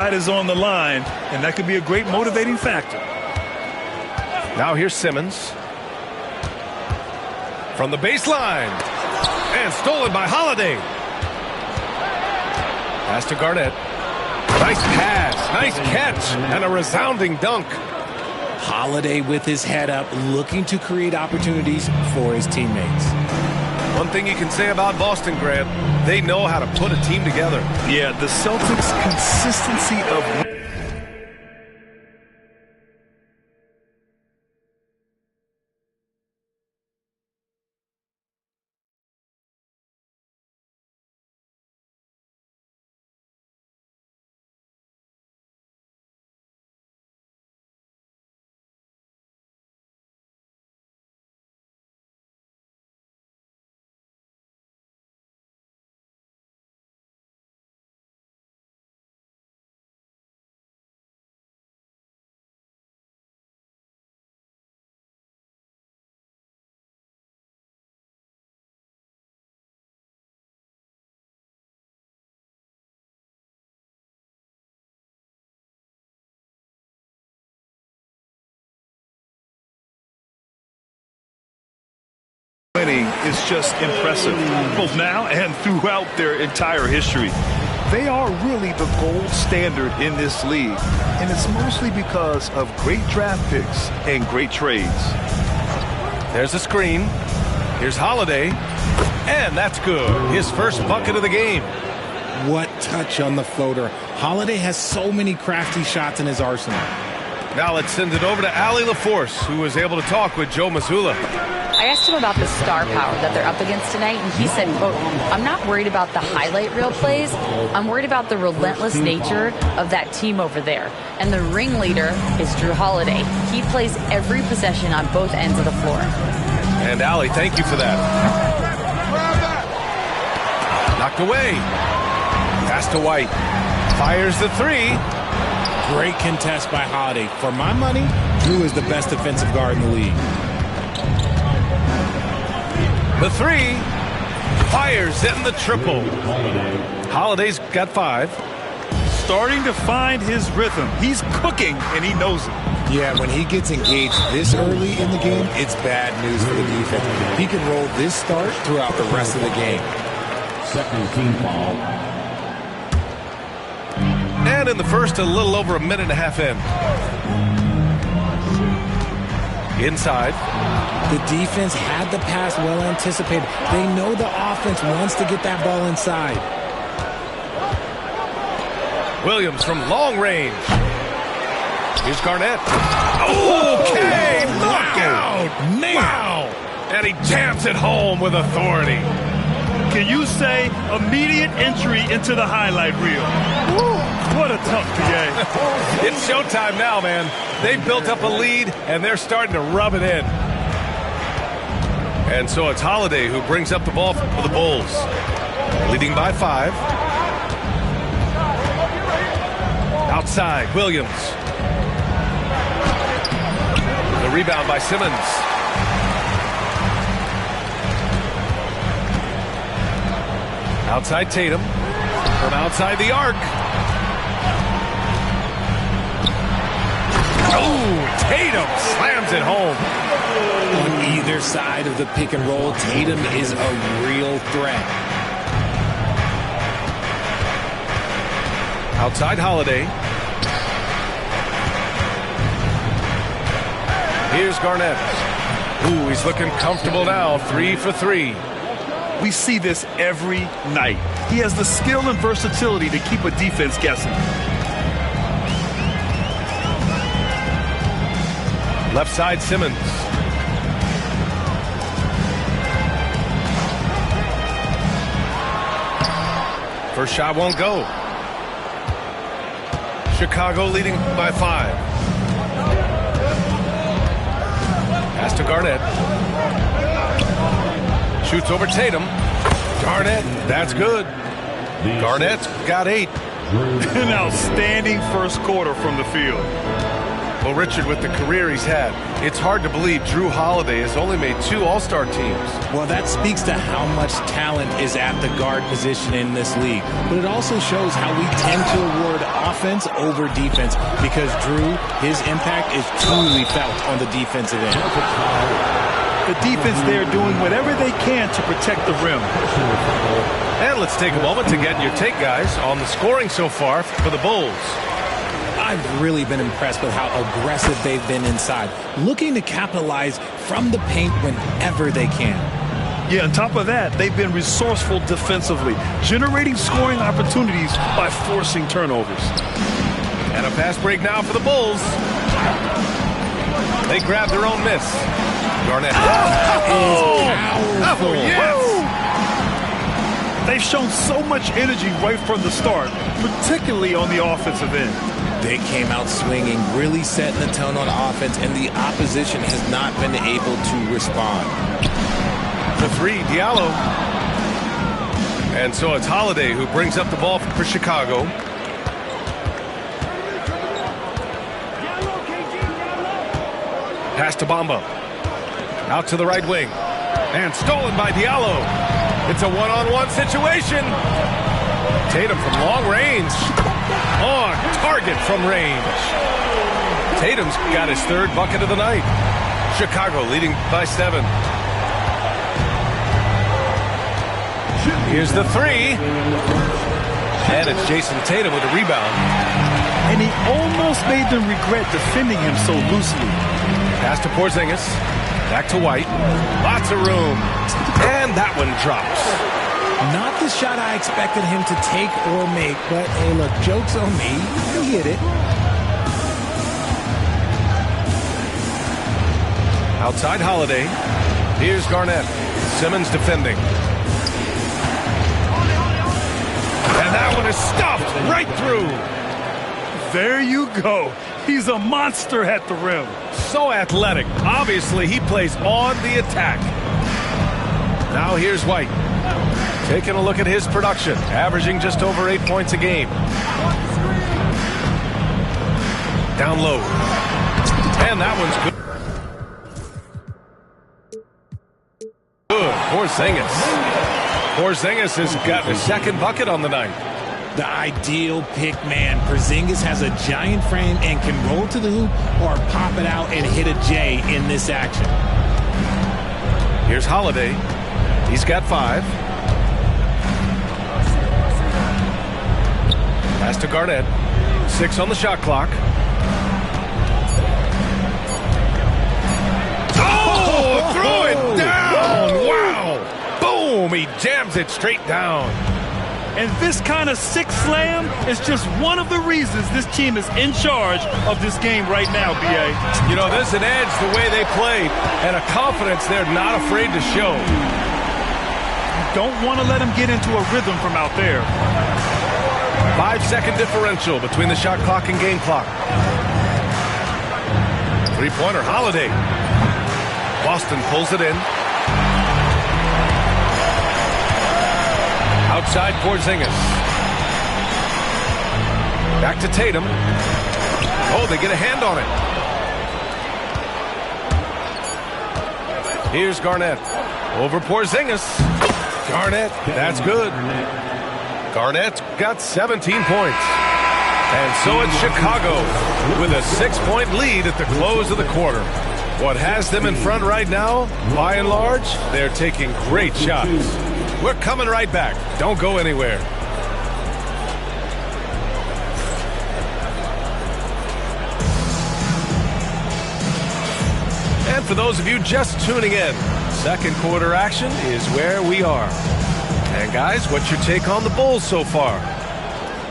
Is on the line, and that could be a great motivating factor. Now here's Simmons. From the baseline. And stolen by Holiday. Pass to Garnett. Nice pass, nice catch, and a resounding dunk. Holiday with his head up, looking to create opportunities for his teammates. One thing you can say about Boston, Grant, they know how to put a team together. Yeah, the Celtics' consistency of... Winning is just impressive, both now and throughout their entire history. They are really the gold standard in this league, and it's mostly because of great draft picks and great trades. There's a screen. Here's Holiday, and that's good. His first bucket of the game. What touch on the floater. Holiday has so many crafty shots in his arsenal. Now let's send it over to Allie LaForce, who was able to talk with Joe Mazzulla. I asked him about the star power that they're up against tonight, and he said, quote, "I'm not worried about the highlight reel plays. I'm worried about the relentless nature of that team over there. And the ringleader is Drew Holiday. He plays every possession on both ends of the floor." And Allie, thank you for that. Knocked away. Pass to White. Fires the three. Great contest by Holiday. For my money, Drew is the best defensive guard in the league. The three. Fires in the triple. Holiday's got 5. Starting to find his rhythm. He's cooking, and he knows it. Yeah, when he gets engaged this early in the game, it's bad news for the defense. He can roll this start throughout the rest of the game. Second team foul. And in the first, a little over a minute and a half in. Inside. The defense had the pass well anticipated. They know the offense wants to get that ball inside. Williams from long range. Here's Garnett. Okay, knockout. Man. Wow. And he jams it home with authority. Can you say immediate entry into the highlight reel? Woo, what a tough game. It's showtime now, man. They've built up a lead, and they're starting to rub it in. And so it's Holiday who brings up the ball for the Bulls. Leading by 5. Outside, Williams. The rebound by Simmons. Outside Tatum. From outside the arc. Oh, Tatum slams it home. On either side of the pick and roll, Tatum is a real threat. Outside Holiday. Here's Garnett. Ooh, he's looking comfortable now. 3 for 3. We see this every night. He has the skill and versatility to keep a defense guessing. Left side, Simmons. First shot won't go. Chicago leading by 5. Pass to Garnett. Shoots over Tatum. Garnett, that's good. Garnett's got 8. An outstanding first quarter from the field. Well, Richard, with the career he's had, it's hard to believe Drew Holiday has only made 2 All-Star teams. Well, that speaks to how much talent is at the guard position in this league. But it also shows how we tend to award offense over defense because Drew, his impact is truly felt on the defensive end. The defense there doing whatever they can to protect the rim. And let's take a moment to get your take, guys, on the scoring so far for the Bulls. I've really been impressed with how aggressive they've been inside, looking to capitalize from the paint whenever they can. Yeah, on top of that, they've been resourceful defensively, generating scoring opportunities by forcing turnovers. And a fast break now for the Bulls. They grab their own miss. Garnett. Oh, yes! They've shown so much energy right from the start, particularly on the offensive end. They came out swinging, really setting the tone on offense, and the opposition has not been able to respond. The 3, Diallo. And so it's Holiday who brings up the ball for Chicago. Pass to Bamba. Out to the right wing. And stolen by Diallo. It's a one-on-one situation. Tatum from long range. On target from range. Tatum's got his 3rd bucket of the night. Chicago leading by 7. Here's the 3. And it's Jason Tatum with a rebound. And he almost made them regret defending him so loosely. Pass to Porzingis. Back to White. Lots of room. And that one drops. Not the shot I expected him to take or make, but hey, look, joke's on me. He hit it. Outside Holiday. Here's Garnett. Simmons defending. And that one is stuffed right through. There you go. He's a monster at the rim. So athletic. Obviously, he plays on the attack. Now here's White. Taking a look at his production. Averaging just over 8 points a game. Down low. And that one's good. Good. Porzingis has got the 2nd bucket on the night. The ideal pick man. Porzingis has a giant frame and can roll to the hoop or pop it out and hit a J in this action. Here's Holiday. He's got 5. Pass to Garnett. 6 on the shot clock. Oh, throw it down. Wow. Boom. He jams it straight down. And this kind of sick slam is just one of the reasons this team is in charge of this game right now, B.A. You know, there's an edge the way they play and a confidence they're not afraid to show. Don't want to let him get into a rhythm from out there. 5-second differential between the shot clock and game clock. 3-pointer, Holiday. Boston pulls it in. Outside Porzingis. Back to Tatum. Oh, they get a hand on it. Here's Garnett. Over Porzingis. Garnett, that's good. Garnett's got 17 points. And so it's Chicago with a 6-point lead at the close of the quarter. What has them in front right now, by and large, they're taking great shots. We're coming right back. Don't go anywhere. And for those of you just tuning in, 2nd quarter action is where we are. And guys, what's your take on the Bulls so far?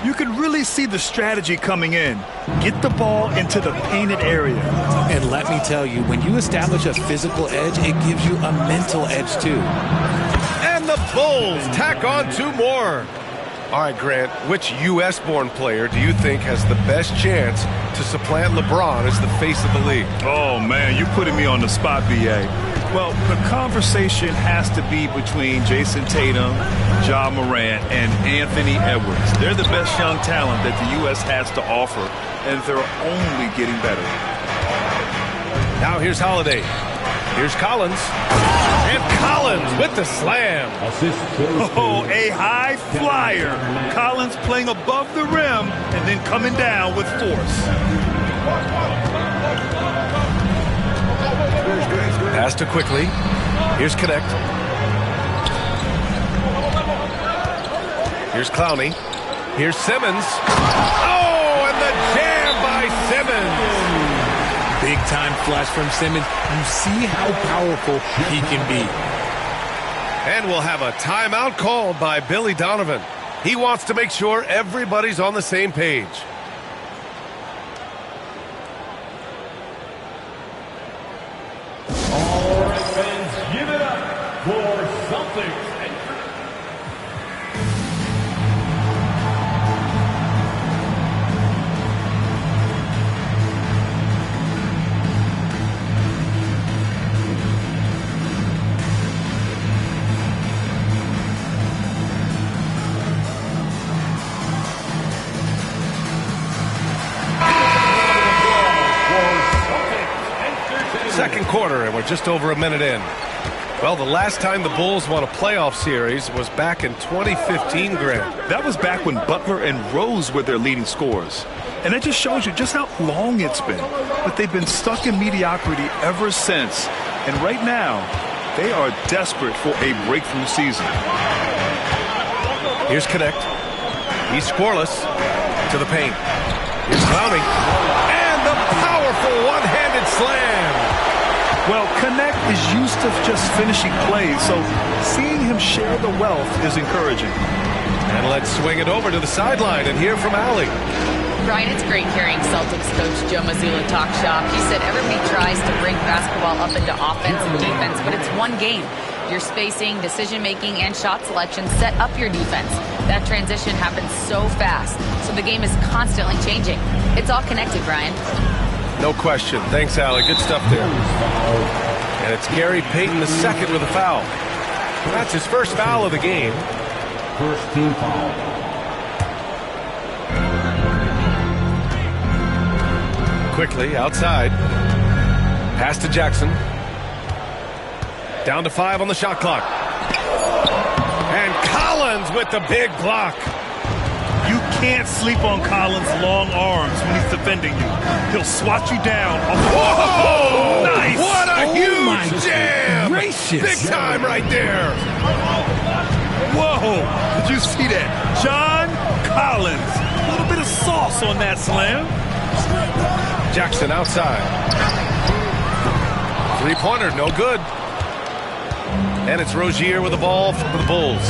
You can really see the strategy coming in. Get the ball into the painted area. And let me tell you, when you establish a physical edge, it gives you a mental edge too. And the Bulls tack on 2 more. All right, Grant, which U.S.-born player do you think has the best chance to supplant LeBron as the face of the league? Oh, man, you're putting me on the spot, B.A. Well, the conversation has to be between Jason Tatum, Ja Morant, and Anthony Edwards. They're the best young talent that the U.S. has to offer, and they're only getting better. Now here's Holiday. Here's Collins. And Collins with the slam. Oh, a high flyer. Collins playing above the rim and then coming down with force. Pass to Quickly. Here's Connect. Here's Clowney. Here's Simmons. Oh, and the jam by Simmons. Big time flush from Simmons. You see how powerful he can be. And we'll have a timeout called by Billy Donovan. He wants to make sure everybody's on the same page. All right, fans, give it up for Celtics. Second quarter, and we're just over a minute in. Well, the last time the Bulls won a playoff series was back in 2015, Grant. That was back when Butler and Rose were their leading scorers. And that just shows you just how long it's been. But they've been stuck in mediocrity ever since. And right now, they are desperate for a breakthrough season. Here's Connect. He's scoreless. To the paint. Here's Clowney. And the powerful one-handed slam. Well, Connect is used to just finishing plays, so seeing him share the wealth is encouraging. And let's swing it over to the sideline and hear from Allie. Brian, it's great hearing Celtics coach Joe Mazzulla talk shop. He said everybody tries to bring basketball up into offense and defense, but it's one game. Your spacing, decision-making, and shot selection set up your defense. That transition happens so fast, so the game is constantly changing. It's all connected, Brian. No question. Thanks, Allie. Good stuff there. And it's Gary Payton II with a foul. That's his first foul of the game. First team foul. Quickly, outside. Pass to Jackson. Down to 5 on the shot clock. And Collins with the big block. You can't sleep on Collins' long arms when he's defending you. He'll swat you down. Whoa! Nice! What a huge my jam! gracious. Big time right there. Whoa! Did you see that? John Collins. A little bit of sauce on that slam. Jackson outside. Three-pointer, no good. And it's Rozier with the ball for the Bulls.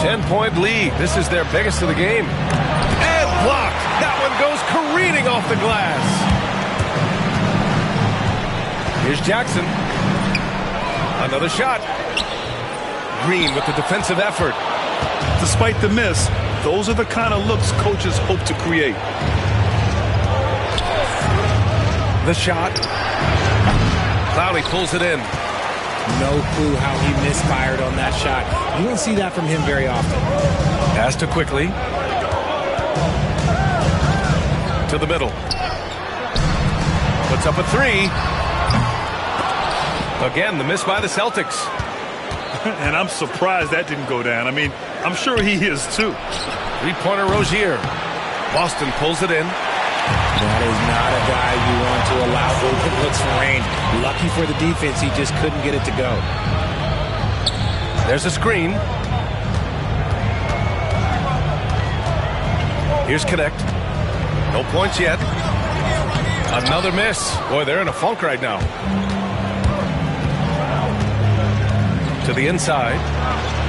10-point lead. This is their biggest of the game. And blocked. That one goes careening off the glass. Here's Jackson. Another shot. Green with the defensive effort. Despite the miss, those are the kind of looks coaches hope to create. The shot. Clowney pulls it in. No clue how he misfired on that shot. You don't see that from him very often. Pass to Quickly. To the middle. Puts up a three. Again, the miss by the Celtics. And I'm surprised that didn't go down. I mean, I'm sure he is too. Three-pointer Rozier. Boston pulls it in. That is not a guy you want to allow open looks from range. Lucky for the defense, he just couldn't get it to go. There's a screen. Here's Connect. No points yet. Another miss. Boy, they're in a funk right now. To the inside.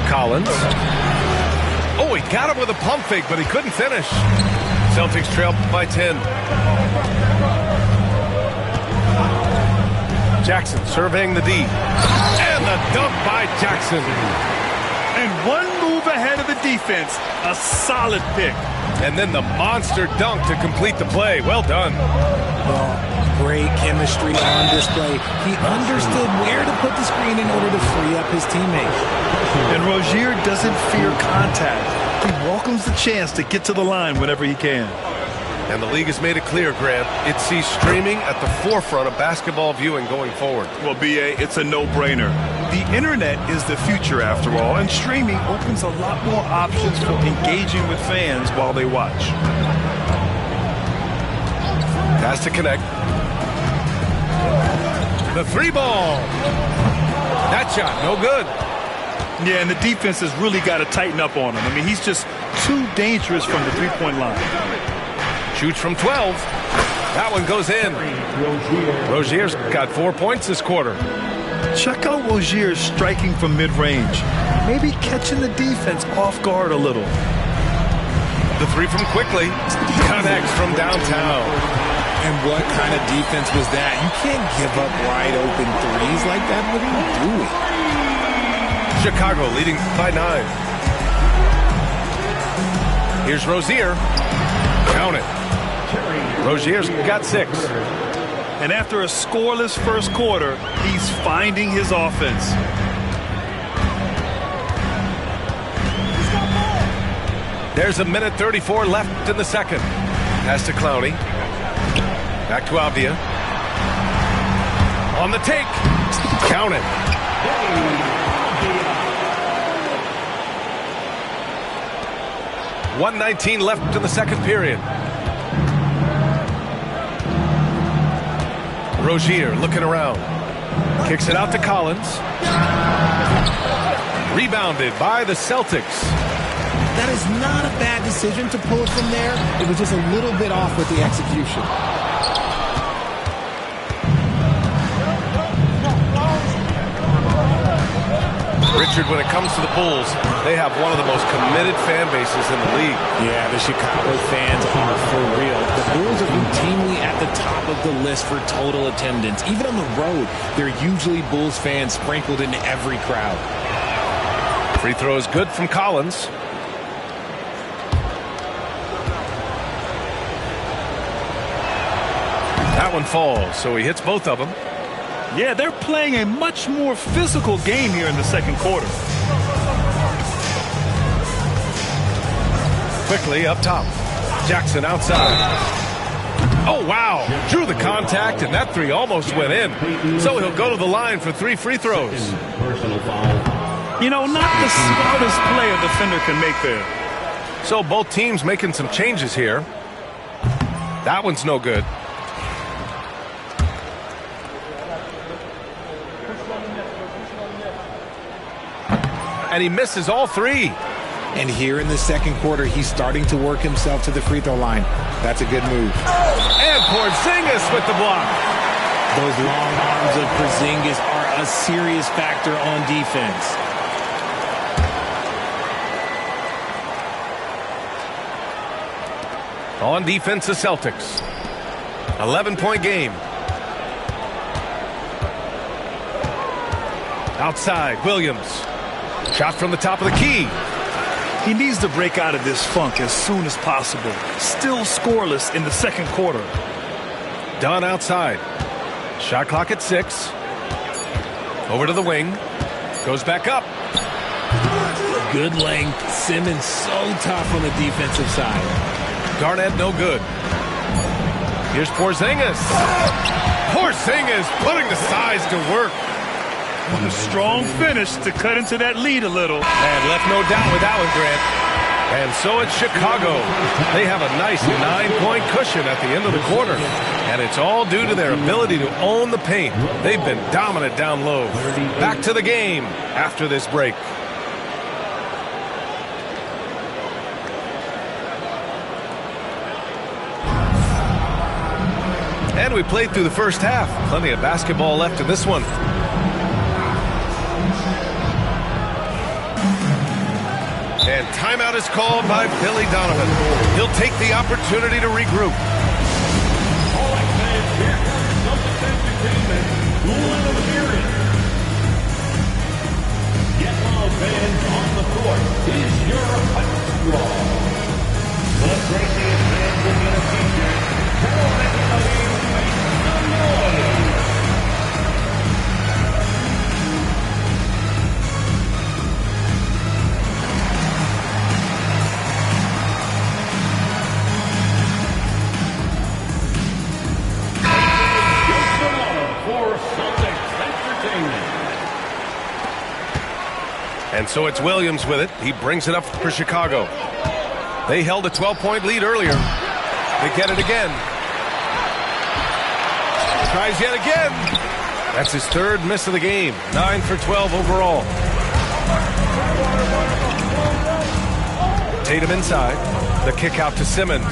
Collins. Oh, he got him with a pump fake, but he couldn't finish. Celtics trail by 10. Jackson surveying the D. And the dunk by Jackson. And one move ahead of the defense. A solid pick. And then the monster dunk to complete the play. Well done. Great chemistry on display. He understood where to put the screen in order to free up his teammate. And Rozier doesn't fear contact. He welcomes the chance to get to the line whenever he can. And the league has made it clear, Grant, it sees streaming at the forefront of basketball viewing going forward. Well, B.A., it's a no-brainer. The internet is the future, after all, and streaming opens a lot more options for engaging with fans while they watch. Has to connect. The three ball. That shot, no good. Yeah, and the defense has really got to tighten up on him. I mean, he's just too dangerous from the three-point line. Shoots from 12. That one goes in. Rozier's got 4 points this quarter. Check out Rozier striking from mid-range. Maybe catching the defense off guard a little. The three from Quickly. Connects from downtown. And what kind of defense was that? You can't give up wide open threes like that. What are you doing? Chicago leading by 9. Here's Rozier. Count it. Rozier's got 6. And after a scoreless first quarter, he's finding his offense. There's a minute 34 left in the second. Pass to Clowney. Back to Avdia. On the take. Count it. .119 left in the second period. Rozier looking around. Kicks it out to Collins. Rebounded by the Celtics. That is not a bad decision to pull it from there. It was just a little bit off with the execution. Richard, when it comes to the Bulls, they have one of the most committed fan bases in the league. Yeah, the Chicago fans are for real. The Bulls are routinely at the top of the list for total attendance. Even on the road, there are usually Bulls fans sprinkled into every crowd. Free throw is good from Collins. That one falls, so he hits both of them. Yeah, they're playing a much more physical game here in the second quarter. Quickly up top. Jackson outside. Oh, wow. Drew the contact, and that three almost went in. So he'll go to the line for 3 free throws. You know, not the smartest play a defender can make there. So both teams making some changes here. That one's no good. And he misses all 3. And here in the second quarter, he's starting to work himself to the free throw line. That's a good move. And Porzingis with the block. Those long arms of Porzingis are a serious factor on defense. On defense, the Celtics. 11-point game. Outside, Williams. Shot from the top of the key. He needs to break out of this funk as soon as possible. Still scoreless in the second quarter. Dunn outside. Shot clock at 6. Over to the wing. Goes back up. Good length. Simmons so tough on the defensive side. Garnett no good. Here's Porzingis. Porzingis putting the size to work. A strong finish to cut into that lead a little. And left no doubt with that one, Grant. And so it's Chicago. They have a nice 9-point cushion at the end of the quarter. And it's all due to their ability to own the paint. They've been dominant down low. Back to the game after this break. And we played through the first half. Plenty of basketball left in this one. And timeout is called by Billy Donovan. He'll take the opportunity to regroup. All right, fans, here comes Celtics entertainment. Line of the period. Get loud, fans, on the court. Is your hot squad. The Tracy fans will get a feature. Come on, everybody, make some noise. And so it's Williams with it. He brings it up for Chicago. They held a 12-point lead earlier. They get it again. Tries yet again. That's his third miss of the game. 9 for 12 overall. Tatum inside. The kick out to Simmons.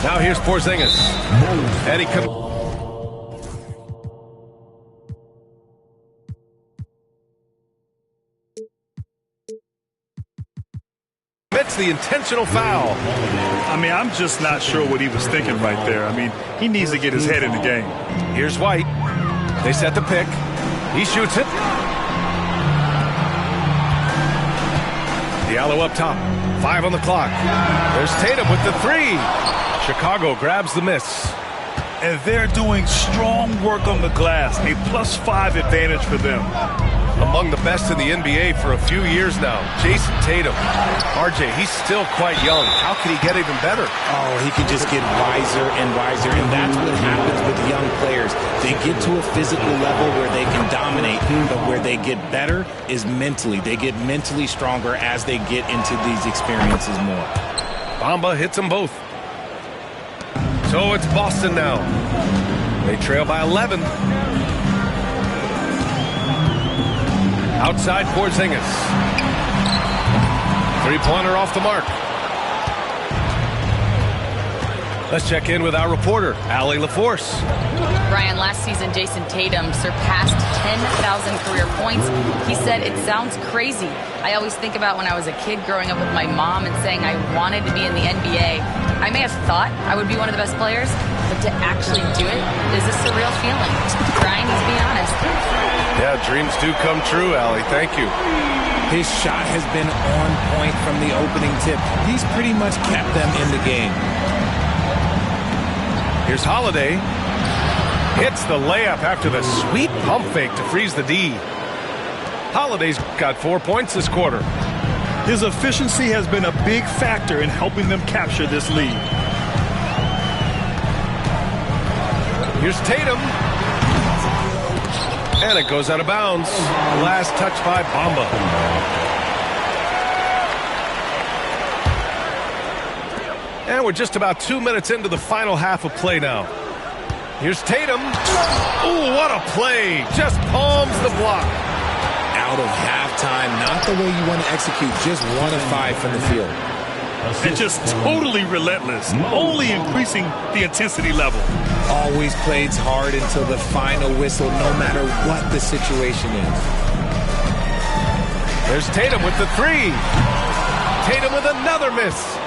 Now here's Porzingis. And he comes. Commits the intentional foul. I mean, I'm just not sure what he was thinking right there. I mean, he needs to get his head in the game. Here's White. They set the pick. He shoots it. Diallo up top. 5 on the clock. There's Tatum with the 3. Chicago grabs the miss. And they're doing strong work on the glass. A +5 advantage for them. Among the best in the NBA for a few years now, Jason Tatum. RJ, he's still quite young. How can he get even better? Oh, he can just get wiser and wiser, and that's what happens with young players. They get to a physical level where they can dominate, but where they get better is mentally. They get mentally stronger as they get into these experiences more. Bamba hits them both. So it's Boston now. They trail by 11. Outside Porzingis. Three-pointer off the mark. Let's check in with our reporter, Allie LaForce. Brian, last season, Jason Tatum surpassed 10,000 career points. He said, "It sounds crazy. I always think about when I was a kid growing up with my mom and saying I wanted to be in the NBA. I may have thought I would be one of the best players, but to actually do it is a surreal feeling." Brian, he's being honest. Yeah, dreams do come true, Allie. Thank you. His shot has been on point from the opening tip. He's pretty much kept them in the game. Here's Holiday. Hits the layup after the sweet pump fake to freeze the D. Holiday's got 4 points this quarter. His efficiency has been a big factor in helping them capture this lead. Here's Tatum. And it goes out of bounds. Last touch by Bamba. And we're just about 2 minutes into the final half of play now. Here's Tatum. Ooh, what a play. Just palms the block. Out of halftime, not the way you want to execute, just 1 of 5 from the field. And just totally relentless, only increasing the intensity level. Always plays hard until the final whistle, no matter what the situation is. There's Tatum with the 3. Tatum with another miss.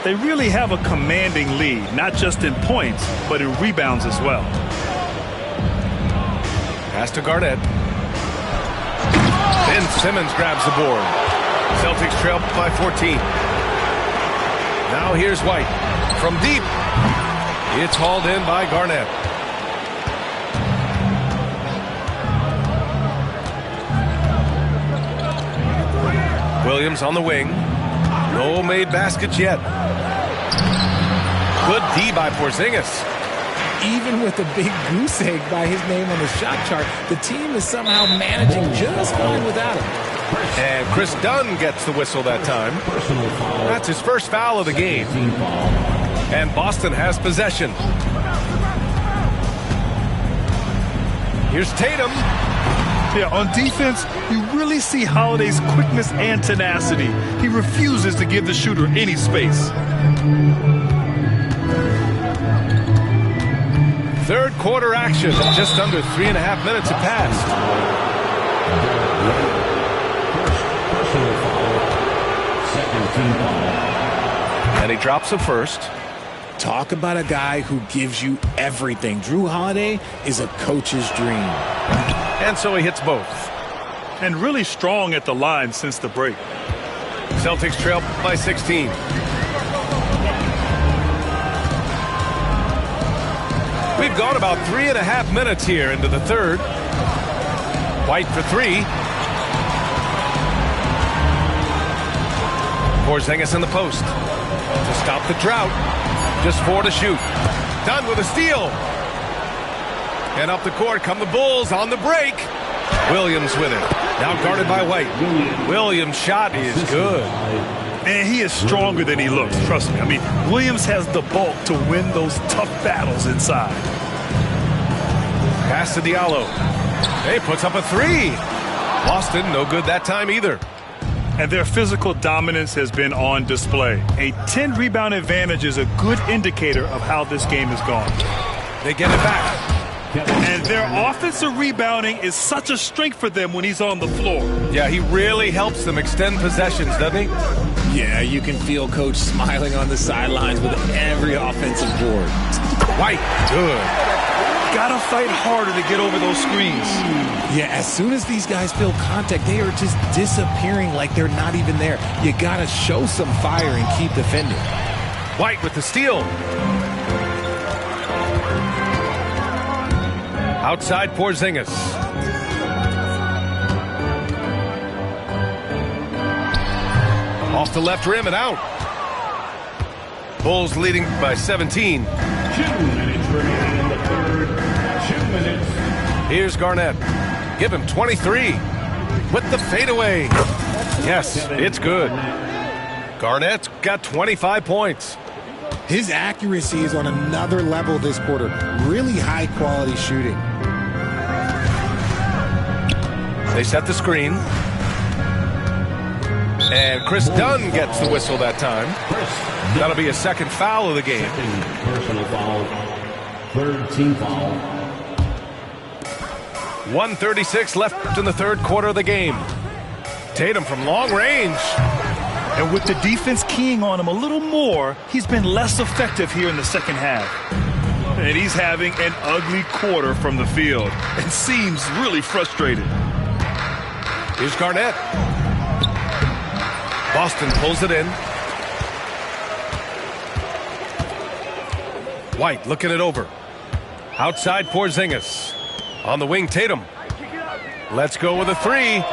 They really have a commanding lead, not just in points, but in rebounds as well. Pass to Garnett. Ben Simmons grabs the board. Celtics trail by 14. Now here's White. From deep. It's hauled in by Garnett. Williams on the wing. No made baskets yet. Good D by Porzingis. Even with a big goose egg by his name on the shot chart, the team is somehow managing just fine without him. And Chris Dunn gets the whistle that time. That's his first foul of the game. And Boston has possession. Here's Tatum. Yeah, on defense, you really see Holiday's quickness and tenacity. He refuses to give the shooter any space. Third quarter action. Just under 3.5 minutes have passed. And he drops the first. Talk about a guy who gives you everything. Jrue Holiday is a coach's dream. And so he hits both. And really strong at the line since the break. Celtics trail by 16. We've gone about 3.5 minutes here into the third. White for 3. Porzingis in the post. To stop the drought. Just 4 to shoot. Done with a steal. And up the court come the Bulls on the break. Williams with it. Now guarded by White. Williams' shot is good. Man, he is stronger than he looks, trust me. I mean, Williams has the bulk to win those tough battles inside. Pass to Diallo. He puts up a three. Boston, no good that time either. And their physical dominance has been on display. A 10-rebound advantage is a good indicator of how this game has gone. They get it back. And their offensive rebounding is such a strength for them when he's on the floor. Yeah, he really helps them extend possessions, doesn't he? Yeah, you can feel Coach smiling on the sidelines with every offensive board. White, good. Gotta fight harder to get over those screens. Yeah, as soon as these guys feel contact, they are just disappearing like they're not even there. You gotta show some fire and keep defending. White with the steal. Outside Porzingis. Off the left rim and out. Bulls leading by 17. 2 minutes remaining in the third. 2 minutes. Here's Garnett. Give him 23. With the fadeaway. Yes, it's good. Garnett's got 25 points. His accuracy is on another level this quarter. Really high quality shooting. They set the screen. And Chris Dunn gets the whistle that time. That'll be a second foul of the game. Personal foul. Third team foul. 1:36 left in the third quarter of the game. Tatum from long range. And with the defense keying on him a little more, he's been less effective here in the second half. And he's having an ugly quarter from the field and seems really frustrated. Here's Garnett. Boston pulls it in. White looking it over. Outside Porzingis. On the wing, Tatum. Let's go with a three.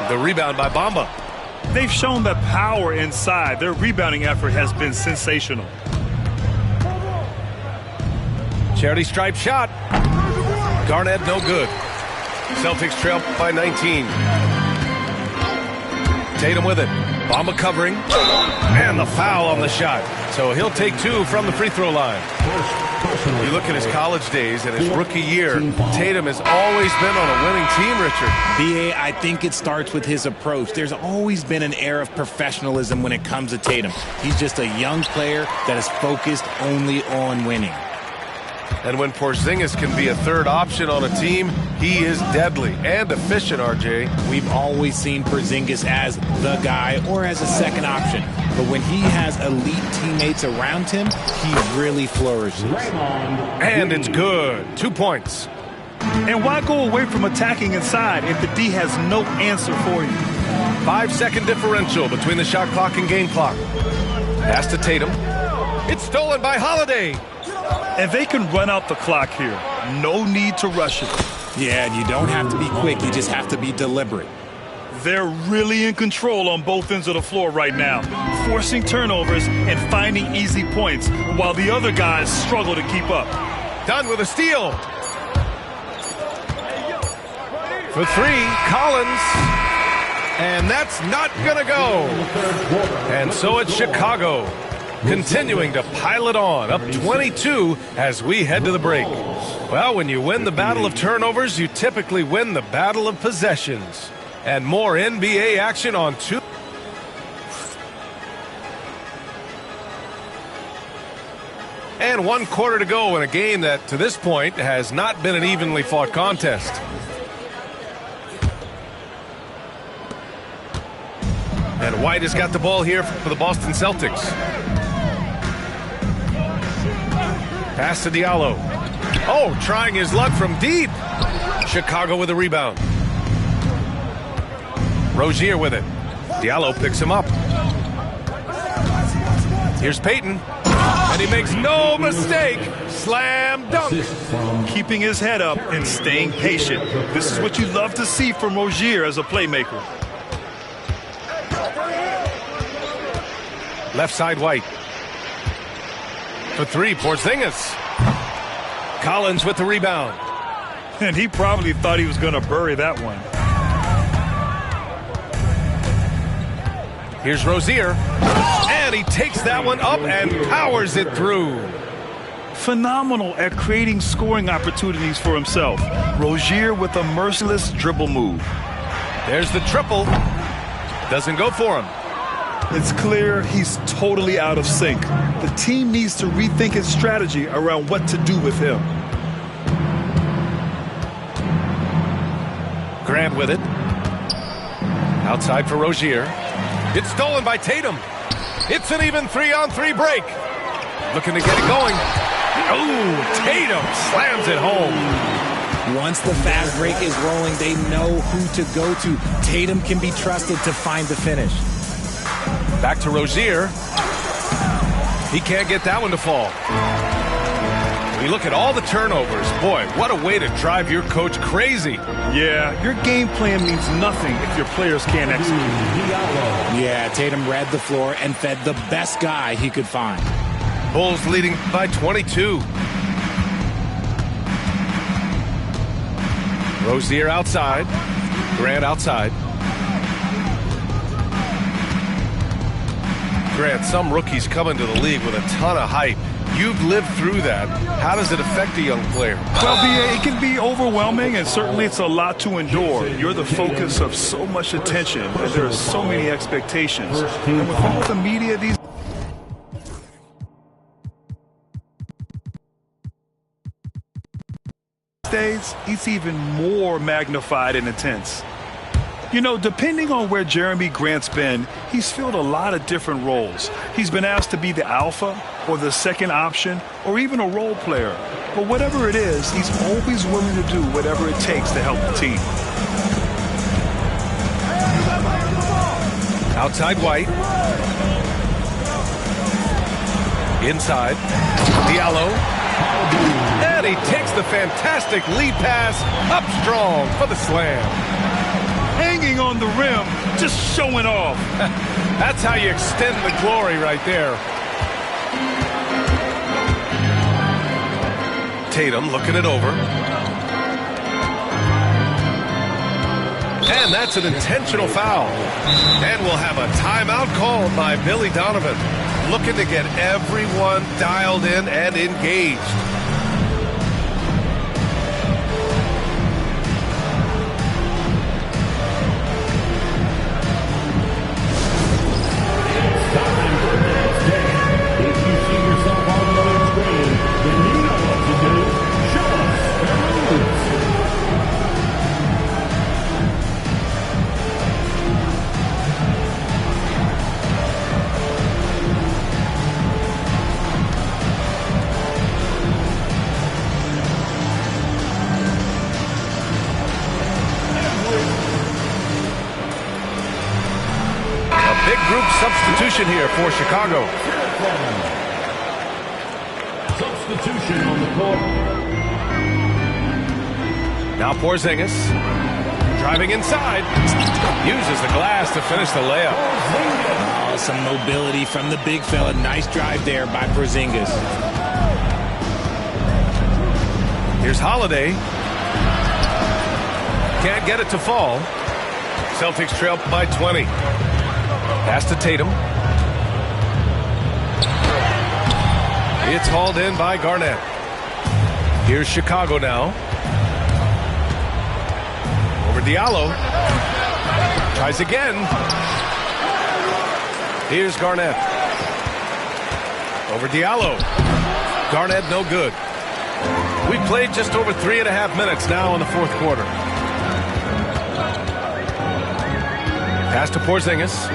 The rebound by Bamba. They've shown the power inside. Their rebounding effort has been sensational. Charity stripe shot. Garnett no good. Celtics trail by 19. Tatum with it. Bamba covering. And the foul on the shot. So he'll take two from the free throw line. You look at his college days and his rookie year, Tatum has always been on a winning team, Richard. B.A., I think it starts with his approach. There's always been an air of professionalism when it comes to Tatum. He's just a young player that is focused only on winning. And when Porzingis can be a third option on a team, he is deadly and efficient, RJ. We've always seen Porzingis as the guy or as a second option. But when he has elite teammates around him, he really flourishes. And it's good. 2 points. And why go away from attacking inside if the D has no answer for you? 5-second differential between the shot clock and game clock. Pass to Tatum. It's stolen by Holiday. And they can run out the clock here. No need to rush it. Yeah, you don't have to be quick. You just have to be deliberate. They're really in control on both ends of the floor right now, forcing turnovers and finding easy points while the other guys struggle to keep up. Done with a steal. For three, Collins. And that's not going to go. And so it's Chicago, continuing to pile it on, up 22 as we head to the break. Well, when you win the battle of turnovers, you typically win the battle of possessions. And more NBA action on two. And 1 quarter to go in a game that, to this point, has not been an evenly fought contest. And White has got the ball here for the Boston Celtics. Pass to Diallo. Oh, trying his luck from deep. Chicago with a rebound. Rozier with it. Diallo picks him up. Here's Payton. And he makes no mistake. Slam dunk. Keeping his head up and staying patient. This is what you love to see from Rozier as a playmaker. Left side White. For three, Porzingis. Collins with the rebound. And he probably thought he was going to bury that one. Here's Rozier. And he takes that one up and powers it through. Phenomenal at creating scoring opportunities for himself. Rozier with a merciless dribble move. There's the triple. Doesn't go for him. It's clear he's totally out of sync. The team needs to rethink its strategy around what to do with him. Grant with it. Outside for Rozier. It's stolen by Tatum. It's an even 3-on-3 break. Looking to get it going. Oh, Tatum slams it home. Once the fast break is rolling, they know who to go to. Tatum can be trusted to find the finish. Back to Rozier. He can't get that one to fall. When you look at all the turnovers, boy, what a way to drive your coach crazy. Yeah, your game plan means nothing if your players can't execute. Yeah, Tatum read the floor and fed the best guy he could find. Bulls leading by 22. Rozier outside. Grant outside. Grant, some rookies come into the league with a ton of hype. You've lived through that. How does it affect a young player? Well, it can be overwhelming, and certainly it's a lot to endure. You're the focus of so much attention, and there are so many expectations. And with all the media these days, it's even more magnified and intense. You know, depending on where Jeremy Grant's been, he's filled a lot of different roles. He's been asked to be the alpha or the second option or even a role player. But whatever it is, he's always willing to do whatever it takes to help the team. Outside White. Inside. Diallo. And he takes the fantastic lead pass up strong for the slam. Hanging on the rim, just showing off. That's how you extend the glory right there. Tatum looking it over. And that's an intentional foul. And we'll have a timeout called by Billy Donovan. Looking to get everyone dialed in and engaged. Substitution here for Chicago. Substitution on the court. Now Porzingis driving inside, uses the glass to finish the layup. Oh, some mobility from the big fella. Nice drive there by Porzingis. Here's Holiday. Can't get it to fall. Celtics trail by 20. Pass to Tatum. It's hauled in by Garnett. Here's Chicago now. Over Diallo. Tries again. Here's Garnett. Over Diallo. Garnett no good. We played just over 3.5 minutes now in the fourth quarter. Pass to Porzingis.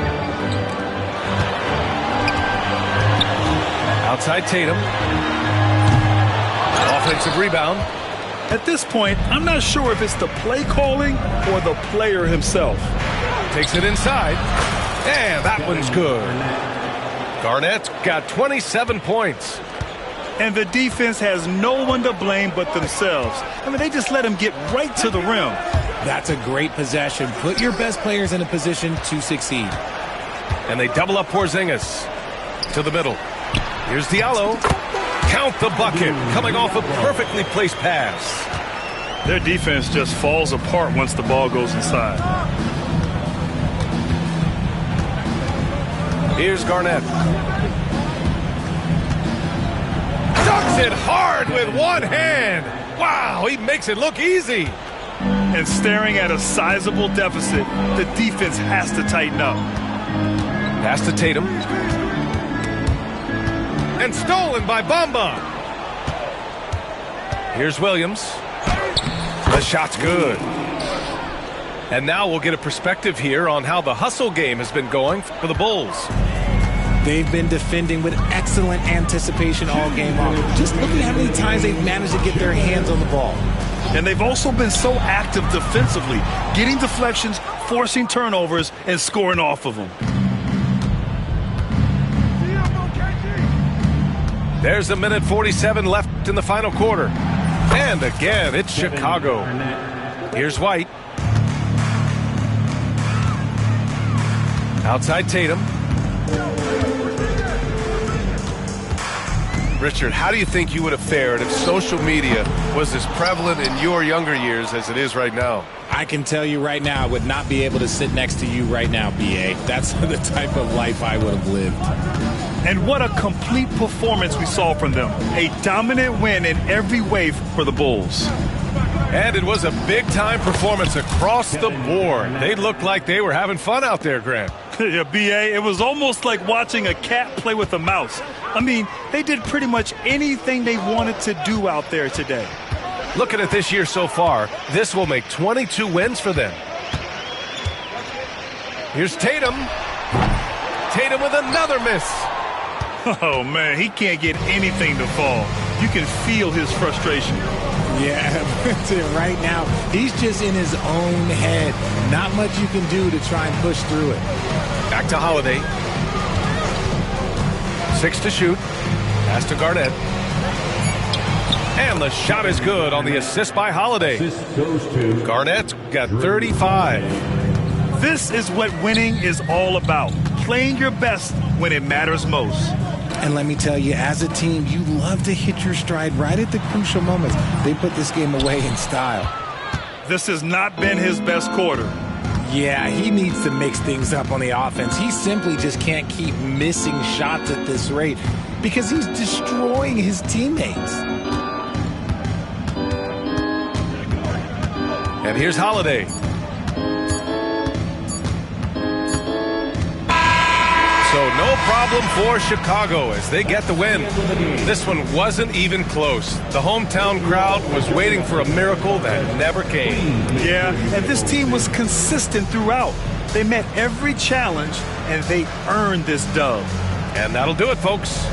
Outside Tatum. Offensive rebound. At this point, I'm not sure if it's the play calling or the player himself. Takes it inside. And that one's good. Garnett's got 27 points. And the defense has no one to blame but themselves. I mean, they just let him get right to the rim. That's a great possession. Put your best players in a position to succeed. And they double up Porzingis to the middle. Here's Diallo. Count the bucket. Coming off a perfectly placed pass. Their defense just falls apart once the ball goes inside. Here's Garnett. Ducks it hard with one hand. Wow, he makes it look easy. And staring at a sizable deficit, the defense has to tighten up. Pass to Tatum. And stolen by Bamba. Here's Williams. The shot's good. And now we'll get a perspective here on how the hustle game has been going for the Bulls. They've been defending with excellent anticipation all game long. Just look at how many times they've managed to get their hands on the ball. And they've also been so active defensively, getting deflections, forcing turnovers, and scoring off of them. There's a minute 47 left in the final quarter. And again, it's Chicago. Here's White. Outside Tatum. Richard, how do you think you would have fared if social media was as prevalent in your younger years as it is right now? I can tell you right now, I would not be able to sit next to you right now, B.A. That's the type of life I would have lived. And what a complete performance we saw from them. A dominant win in every way for the Bulls. And it was a big-time performance across the board. They looked like they were having fun out there, Grant. Yeah, B.A., it was almost like watching a cat play with a mouse. I mean, they did pretty much anything they wanted to do out there today. Looking at this year so far, this will make 22 wins for them. Here's Tatum. Tatum with another miss. Oh, man, he can't get anything to fall. You can feel his frustration. Yeah, right now, he's just in his own head. Not much you can do to try and push through it. Back to Holiday. 6 to shoot. Pass to Garnett. And the shot is good on the assist by Holiday. Garnett's got 35. This is what winning is all about. Playing your best when it matters most. And let me tell you, as a team, you love to hit your stride right at the crucial moments. They put this game away in style. This has not been his best quarter. Yeah, he needs to mix things up on the offense. He simply just can't keep missing shots at this rate because he's destroying his teammates. And here's Holiday. So no problem for Chicago as they get the win. This one wasn't even close. The hometown crowd was waiting for a miracle that never came. Yeah, and this team was consistent throughout. They met every challenge, and they earned this dub. And that'll do it, folks.